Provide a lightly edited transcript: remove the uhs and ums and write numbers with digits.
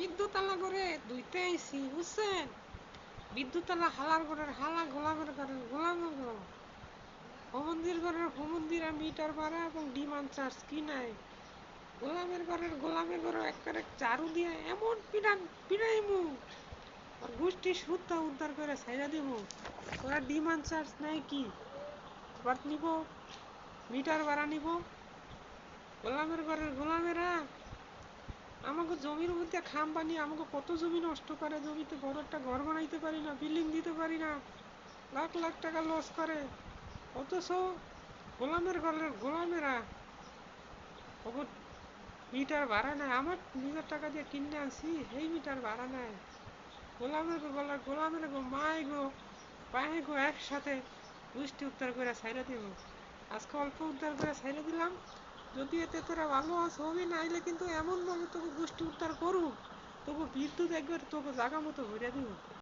বিদ্যুৎ আলা করে দুইতে আইছি বুঝছেন। বিদ্যুৎ আলা হালার ঘরের হালা, গোলামের ঘরের গোলামের ঘর, হোমন্দির ঘরের হোমন্দির মিটার ভাড়া এবং ডিমান্ড চার্জ কি নাই। গোলামের ঘরের গোলামের ঘরে একবারে চারু দিয়ে এমন পিড়াইমু আর গোষ্ঠী সুদ্ধা উদ্ধার করে ছাইড়া দিব। ওরা ডিমান্ড চার্জ নাই কি বাট নিব, মিটার ভাড়া নিব। গোলামের ঘরের গোলামেরা আমাকে জমির মধ্যে খাম বানিয়ে আমাকে কত জমি নষ্ট করে, জমিতে বড় একটা ঘর বানাইতে পারি না, বিল্ডিং দিতে পারি না, লাখ লাখ টাকা লস করে। অথচ গোলামের ঘরের গোলামেরা মিটার ভাড়া নেয়, আমার নিজের টাকা দিয়ে কিনে আনছি এই মিটার ভাড়া নেয়। গোলামের গলার গোলামের গো মায় গো পায়ে গো একসাথে গোষ্ঠী উদ্ধার করে ছাইড়া দিব। আজকে অল্প উদ্ধার করে ছাইড়া দিলাম, যদি এতে তোরা ভালো আস হবি, নাইলে কিন্তু এমন ভাবে তোকে গোষ্ঠী উদ্ধার করুক, তবু বিদ্যুৎ একবার তোকে জায়গা মতো ভরে দিব।